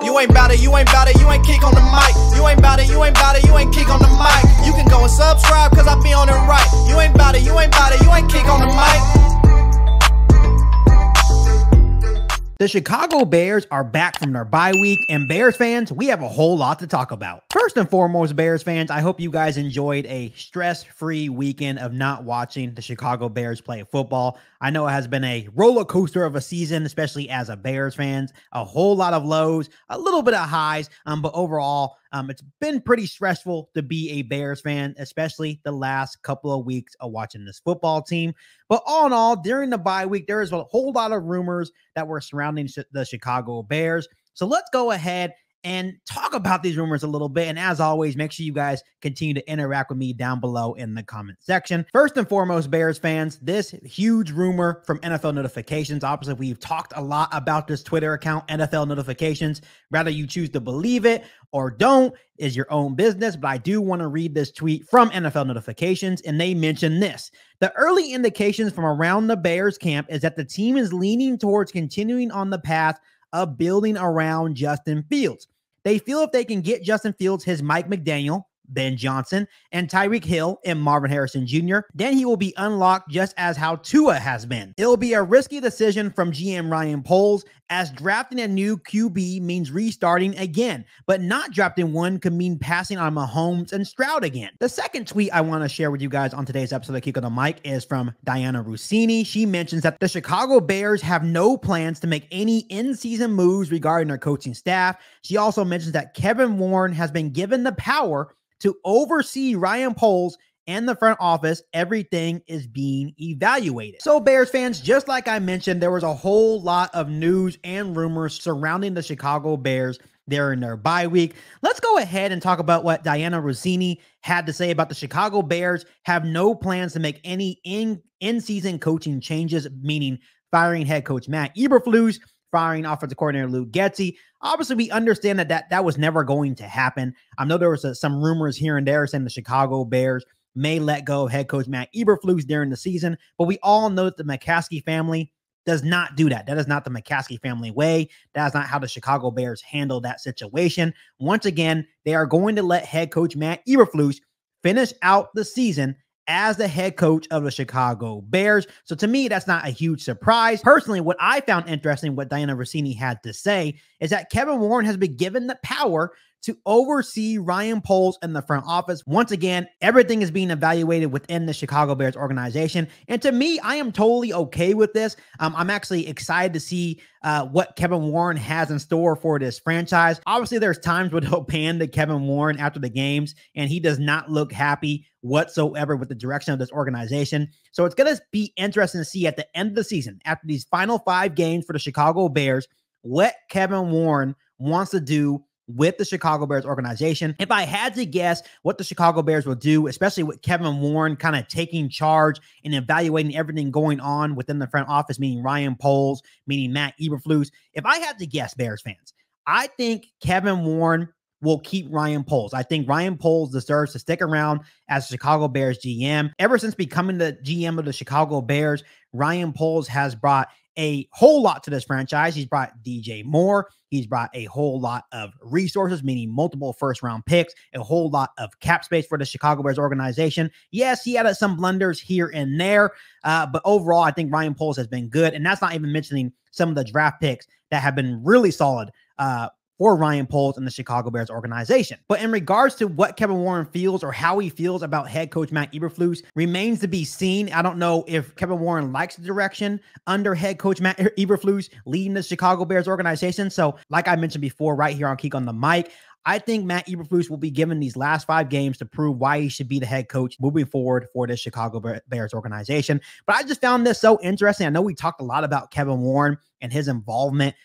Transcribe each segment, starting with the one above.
You ain't bout it, you ain't bout it, you ain't kick on the mic. You ain't bout it, you ain't bout it, you ain't kick on the mic. You can go and subscribe, cause I be on it right. You ain't bout it, you ain't bout it, you ain't kick on the mic. The Chicago Bears are back from their bye week, and Bears fans, we have a whole lot to talk about. First and foremost, Bears fans, I hope you guys enjoyed a stress-free weekend of not watching the Chicago Bears play football. I know it has been a roller coaster of a season, especially as a Bears fans. A whole lot of lows, a little bit of highs, but overall, it's been pretty stressful to be a Bears fan, especially the last couple of weeks of watching this football team. But all in all, during the bye week, there is a whole lot of rumors that were surrounding the Chicago Bears. So let's go ahead and talk about these rumors a little bit. And as always, make sure you guys continue to interact with me down below in the comment section. First and foremost, Bears fans, this huge rumor from NFL Notifications. Obviously, we've talked a lot about this Twitter account, NFL Notifications. Whether you choose to believe it or don't is your own business. But I do want to read this tweet from NFL Notifications, and they mention this. The early indications from around the Bears camp is that the team is leaning towards continuing on the path of building around Justin Fields. They feel if they can get Justin Fields his Mike McDaniel, Ben Johnson, and Tyreek Hill and Marvin Harrison Jr., then he will be unlocked just as how Tua has been. It'll be a risky decision from GM Ryan Poles, as drafting a new QB means restarting again, but not drafting one could mean passing on Mahomes and Stroud again. The second tweet I want to share with you guys on today's episode of Kick on the Mic is from Diana Rossini. She mentions that the Chicago Bears have no plans to make any in-season moves regarding their coaching staff. She also mentions that Kevin Warren has been given the power to oversee Ryan Poles and the front office. Everything is being evaluated. So Bears fans, just like I mentioned, there was a whole lot of news and rumors surrounding the Chicago Bears during their bye week. Let's go ahead and talk about what Diana Rossini had to say about the Chicago Bears have no plans to make any in-season coaching changes, meaning firing head coach Matt Eberflus, firing offensive coordinator Luke Getsy. Obviously, we understand that was never going to happen. I know there was some rumors here and there saying the Chicago Bears may let go of head coach Matt Eberflus during the season, but we all know that the McCaskey family does not do that. That is not the McCaskey family way. That is not how the Chicago Bears handle that situation. Once again, they are going to let head coach Matt Eberflus finish out the season as the head coach of the Chicago Bears. So to me, that's not a huge surprise. Personally, what I found interesting, what Diana Rossini had to say, is that Kevin Warren has been given the power to oversee Ryan Poles in the front office. Once again, everything is being evaluated within the Chicago Bears organization. And to me, I am totally okay with this. I'm actually excited to see what Kevin Warren has in store for this franchise. Obviously, there's times where they'll pan to Kevin Warren after the games, and he does not look happy whatsoever with the direction of this organization. So it's going to be interesting to see at the end of the season, after these final 5 games for the Chicago Bears, what Kevin Warren wants to do with the Chicago Bears organization. If I had to guess what the Chicago Bears will do, especially with Kevin Warren kind of taking charge and evaluating everything going on within the front office, meaning Ryan Poles, meaning Matt Eberflus. If I had to guess, Bears fans, I think Kevin Warren will keep Ryan Poles. I think Ryan Poles deserves to stick around as Chicago Bears GM. Ever since becoming the GM of the Chicago Bears, Ryan Poles has brought a whole lot to this franchise. He's brought DJ Moore. He's brought a whole lot of resources, meaning multiple first-round picks, a whole lot of cap space for the Chicago Bears organization. Yes, he had some blunders here and there, but overall, I think Ryan Poles has been good, and that's not even mentioning some of the draft picks that have been really solid for Ryan Poles and the Chicago Bears organization. But in regards to what Kevin Warren feels or how he feels about head coach Matt Eberflus remains to be seen. I don't know if Kevin Warren likes the direction under head coach Matt Eberflus leading the Chicago Bears organization. So like I mentioned before, right here on Kick on the Mic, I think Matt Eberflus will be given these last 5 games to prove why he should be the head coach moving forward for the Chicago Bears organization. But I just found this so interesting. I know we talked a lot about Kevin Warren and his involvement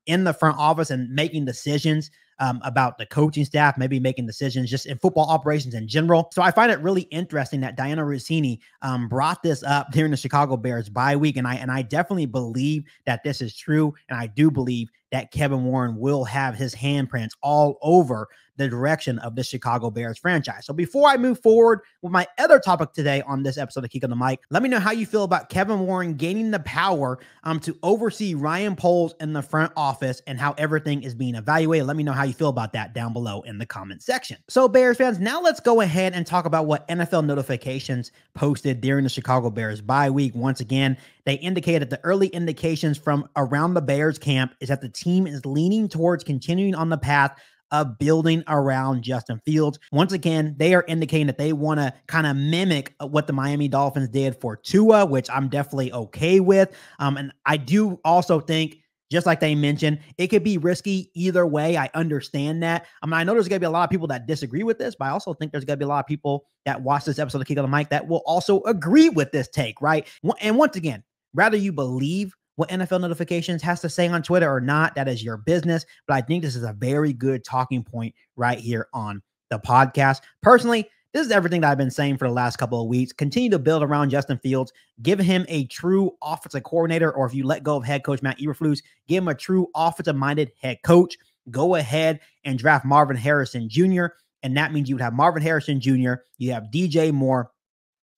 in the front office and making decisions about the coaching staff, maybe making decisions just in football operations in general. So I find it really interesting that Diana Rossini brought this up during the Chicago Bears bye week. And I definitely believe that this is true. And I do believe that Kevin Warren will have his handprints all over the direction of the Chicago Bears franchise. So before I move forward with my other topic today on this episode of Geek on the Mic, let me know how you feel about Kevin Warren gaining the power to oversee Ryan Poles in the front office and how everything is being evaluated. Let me know how you feel about that down below in the comment section. So Bears fans, now let's go ahead and talk about what NFL notifications posted during the Chicago Bears bye week. Once again, they indicated that the early indications from around the Bears camp is that the team is leaning towards continuing on the path of building around Justin Fields. Once again, they are indicating that they want to kind of mimic what the Miami Dolphins did for Tua, which I'm definitely okay with. And I do also think, just like they mentioned, it could be risky either way. I understand that. I know there's going to be a lot of people that disagree with this, but I also think there's going to be a lot of people that watch this episode of Geek on the Mic that will also agree with this take, right? And once again, rather you believe what NFL notifications has to say on Twitter or not, that is your business. But I think this is a very good talking point right here on the podcast. Personally, this is everything that I've been saying for the last couple of weeks. Continue to build around Justin Fields. Give him a true offensive coordinator, or if you let go of head coach Matt Eberflus, give him a true offensive-minded head coach. Go ahead and draft Marvin Harrison Jr., and that means you would have Marvin Harrison Jr., you have DJ Moore,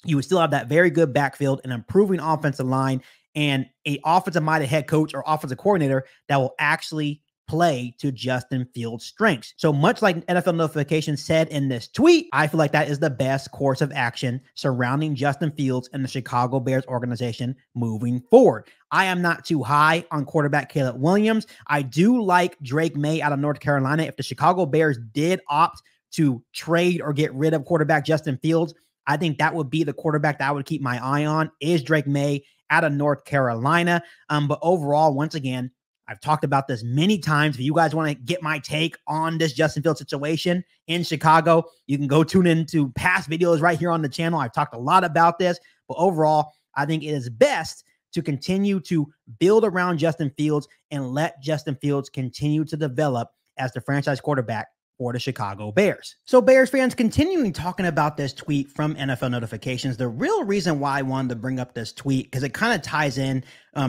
you would still have that very good backfield, an improving offensive line, and a offensive-minded head coach or offensive coordinator that will actually play to Justin Fields' strengths. So much like NFL notifications said in this tweet, I feel like that is the best course of action surrounding Justin Fields and the Chicago Bears organization moving forward. I am not too high on quarterback Caleb Williams. I do like Drake May out of North Carolina. If the Chicago Bears did opt to trade or get rid of quarterback Justin Fields, I think that would be the quarterback that I would keep my eye on, is Drake May out of North Carolina. But overall, once again, I've talked about this many times. If you guys want to get my take on this Justin Fields situation in Chicago, you can go tune into past videos right here on the channel. I've talked a lot about this, but overall, I think it is best to continue to build around Justin Fields and let Justin Fields continue to develop as the franchise quarterback for the Chicago Bears. So Bears fans, continuing talking about this tweet from NFL notifications, the real reason why I wanted to bring up this tweet, because it kind of ties in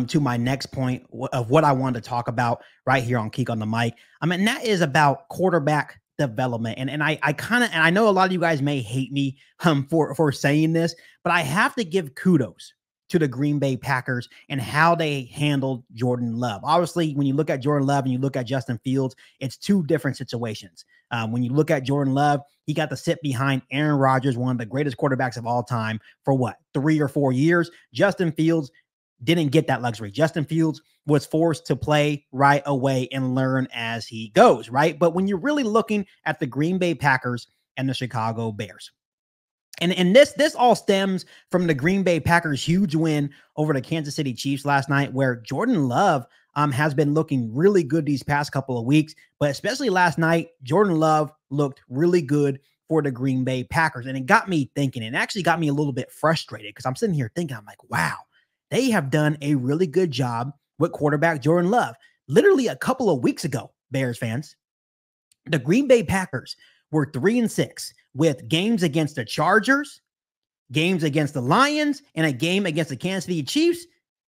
to my next point of what I wanted to talk about right here on Geek on the Mic. And that is about quarterback development. And I know a lot of you guys may hate me for saying this, but I have to give kudos to the Green Bay Packers and how they handled Jordan Love. Obviously, when you look at Jordan Love and you look at Justin Fields, it's two different situations. When you look at Jordan Love, he got to sit behind Aaron Rodgers, one of the greatest quarterbacks of all time, for what, 3 or 4 years? Justin Fields didn't get that luxury. Justin Fields was forced to play right away and learn as he goes, right? But when you're really looking at the Green Bay Packers and the Chicago Bears, and this all stems from the Green Bay Packers' huge win over the Kansas City Chiefs last night, where Jordan Love has been looking really good these past couple of weeks, but especially last night, Jordan Love looked really good for the Green Bay Packers. And it got me thinking, and actually got me a little bit frustrated, because I'm sitting here thinking, I'm like, wow, they have done a really good job with quarterback Jordan Love. Literally a couple of weeks ago, Bears fans, the Green Bay Packers were 3-6 with games against the Chargers, games against the Lions, and a game against the Kansas City Chiefs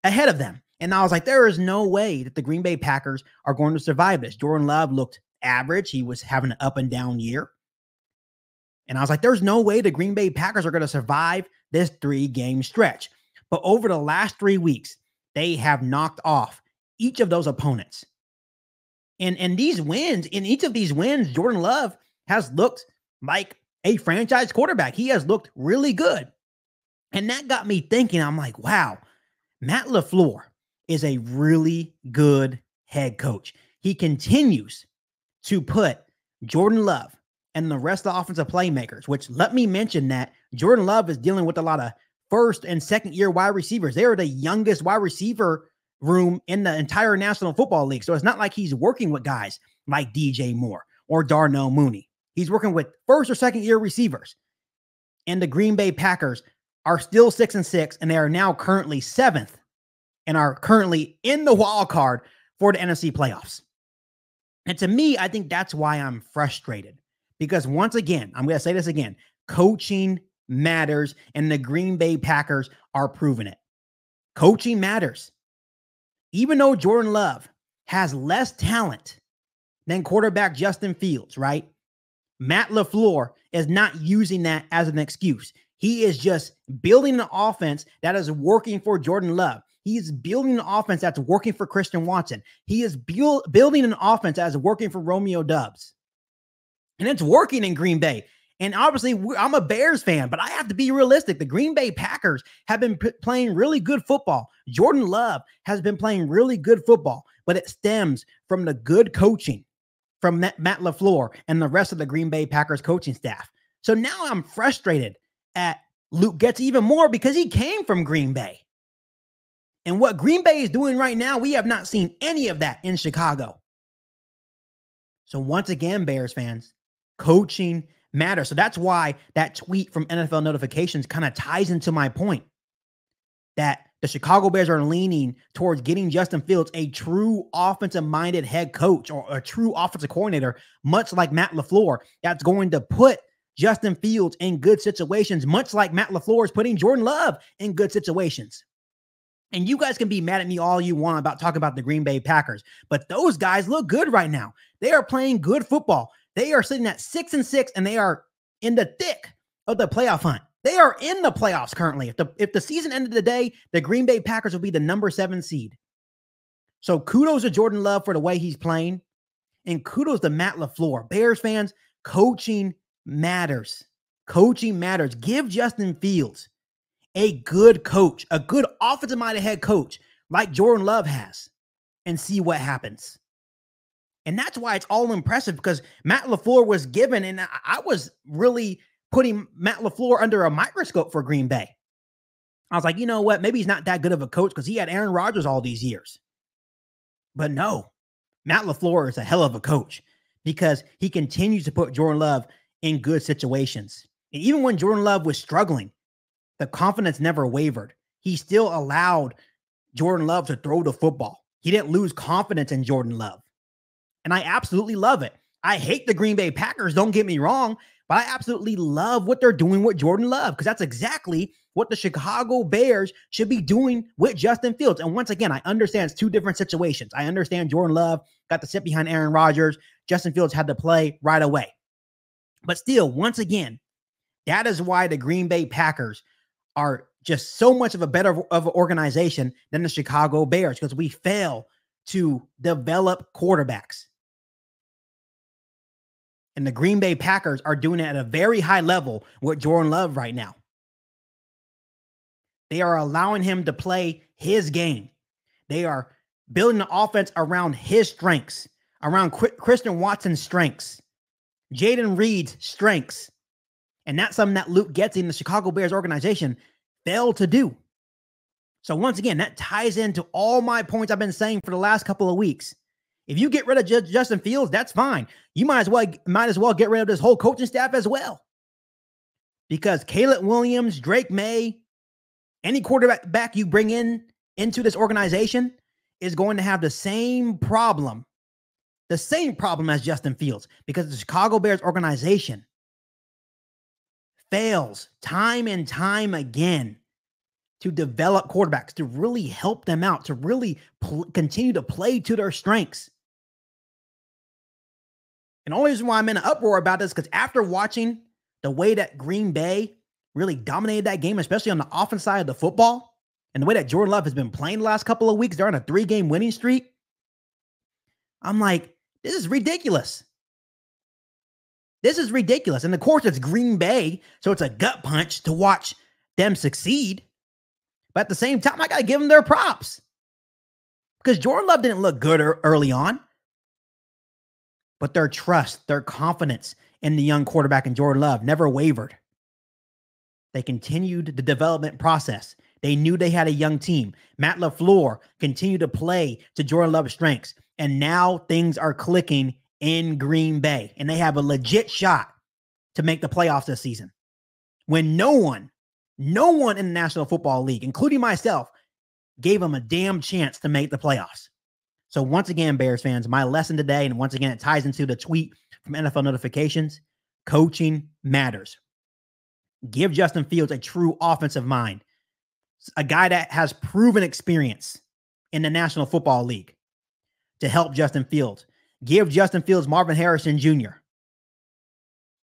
ahead of them. And I was like, there is no way that the Green Bay Packers are going to survive this. Jordan Love looked average. He was having an up and down year. And I was like, there's no way the Green Bay Packers are going to survive this 3-game stretch. But over the last 3 weeks, they have knocked off each of those opponents. And these wins, in each of these wins, Jordan Love has looked like a franchise quarterback. He has looked really good. And that got me thinking, I'm like, wow, Matt LaFleur is a really good head coach. He continues to put Jordan Love and the rest of the offensive playmakers, which, let me mention that Jordan Love is dealing with a lot of first and second year wide receivers. They are the youngest wide receiver room in the entire National Football League. So it's not like he's working with guys like DJ Moore or Darnell Mooney. He's working with first or second year receivers. And the Green Bay Packers are still 6-6, and they are now currently 7th and are currently in the wild card for the NFC playoffs. And to me, I think that's why I'm frustrated, because once again, I'm going to say this again, coaching matters, and the Green Bay Packers are proving it. Coaching matters. Even though Jordan Love has less talent than quarterback Justin Fields, right? Matt LaFleur is not using that as an excuse. He is just building an offense that is working for Jordan Love. He is building an offense that's working for Christian Watson. He is building an offense that's working for Romeo Doubs. And it's working in Green Bay. And obviously, I'm a Bears fan, but I have to be realistic. The Green Bay Packers have been playing really good football. Jordan Love has been playing really good football, but it stems from the good coaching from Matt LaFleur and the rest of the Green Bay Packers coaching staff. So now I'm frustrated at Luke Getsy even more because he came from Green Bay. And what Green Bay is doing right now, we have not seen any of that in Chicago. So once again, Bears fans, coaching matters. So that's why that tweet from NFL Notifications kind of ties into my point that the Chicago Bears are leaning towards getting Justin Fields a true offensive-minded head coach or a true offensive coordinator, much like Matt LaFleur, that's going to put Justin Fields in good situations, much like Matt LaFleur is putting Jordan Love in good situations. And you guys can be mad at me all you want about talking about the Green Bay Packers, but those guys look good right now. They are playing good football. They are sitting at 6-6, and they are in the thick of the playoff hunt. They are in the playoffs currently. If the season ended today, the Green Bay Packers will be the number 7 seed. So kudos to Jordan Love for the way he's playing, and kudos to Matt LaFleur. Bears fans, coaching matters. Coaching matters. Give Justin Fields a good coach, a good offensive-minded head coach like Jordan Love has, and see what happens. And that's why it's all impressive, because Matt LaFleur was given, and I was really putting Matt LaFleur under a microscope for Green Bay. I was like, you know what? Maybe he's not that good of a coach because he had Aaron Rodgers all these years. But no, Matt LaFleur is a hell of a coach because he continues to put Jordan Love in good situations. And even when Jordan Love was struggling, the confidence never wavered. He still allowed Jordan Love to throw the football. He didn't lose confidence in Jordan Love. And I absolutely love it. I hate the Green Bay Packers, don't get me wrong, but I absolutely love what they're doing with Jordan Love, because that's exactly what the Chicago Bears should be doing with Justin Fields. And once again, I understand it's two different situations. I understand Jordan Love got to sit behind Aaron Rodgers. Justin Fields had to play right away. But still, once again, that is why the Green Bay Packers are just so much of a better of an organization than the Chicago Bears, because we fail to develop quarterbacks. And the Green Bay Packers are doing it at a very high level with Jordan Love right now. They are allowing him to play his game. They are building the offense around his strengths, around Christian Watson's strengths, Jaden Reed's strengths. And that's something that Luke Getsy in the Chicago Bears organization failed to do. So once again, that ties into all my points I've been saying for the last couple of weeks. If you get rid of Justin Fields, that's fine. You might as well get rid of this whole coaching staff as well. Because Caleb Williams, Drake May, any quarterback you bring into this organization is going to have the same problem as Justin Fields, because the Chicago Bears organization fails time and time again to develop quarterbacks, to really help them out, to really continue to play to their strengths. And the only reason why I'm in an uproar about this is because after watching the way that Green Bay really dominated that game, especially on the offense side of the football, and the way that Jordan Love has been playing the last couple of weeks, they're on a 3-game winning streak. I'm like, this is ridiculous. This is ridiculous. And of course, it's Green Bay, so it's a gut punch to watch them succeed. But at the same time, I got to give them their props, because Jordan Love didn't look good early on. But their trust, their confidence in the young quarterback in Jordan Love never wavered. They continued the development process. They knew they had a young team. Matt LaFleur continued to play to Jordan Love's strengths. And now things are clicking in Green Bay. And they have a legit shot to make the playoffs this season. When no one in the National Football League, including myself, gave them a damn chance to make the playoffs. So once again, Bears fans, my lesson today, and once again, it ties into the tweet from NFL Notifications, coaching matters. Give Justin Fields a true offensive mind, a guy that has proven experience in the National Football League to help Justin Fields. Give Justin Fields Marvin Harrison Jr.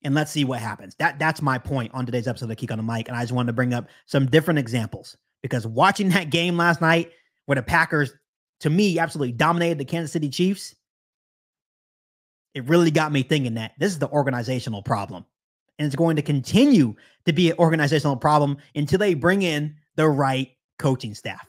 and let's see what happens. That's my point on today's episode of Geek on the Mic. And I just wanted to bring up some different examples because watching that game last night where the Packers, to me, absolutely dominated the Kansas City Chiefs, it really got me thinking that this is the organizational problem. And it's going to continue to be an organizational problem until they bring in the right coaching staff.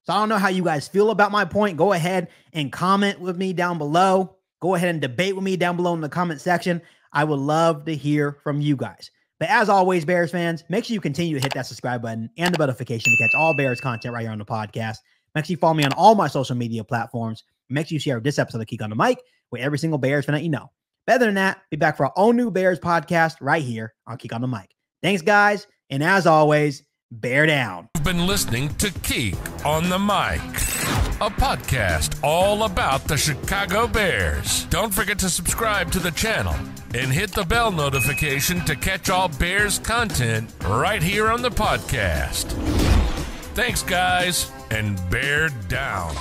So I don't know how you guys feel about my point. Go ahead and comment with me down below. Go ahead and debate with me down below in the comment section. I would love to hear from you guys. But as always, Bears fans, make sure you continue to hit that subscribe button and the notification to catch all Bears content right here on the podcast. Make sure you follow me on all my social media platforms. Make sure you share this episode of Geek on the Mic with every single Bears fan that you know. Better than that, be back for our own new Bears podcast right here on Geek on the Mic. Thanks, guys. And as always, bear down. You've been listening to Geek on the Mic, a podcast all about the Chicago Bears. Don't forget to subscribe to the channel and hit the bell notification to catch all Bears content right here on the podcast. Thanks, guys, and bear down.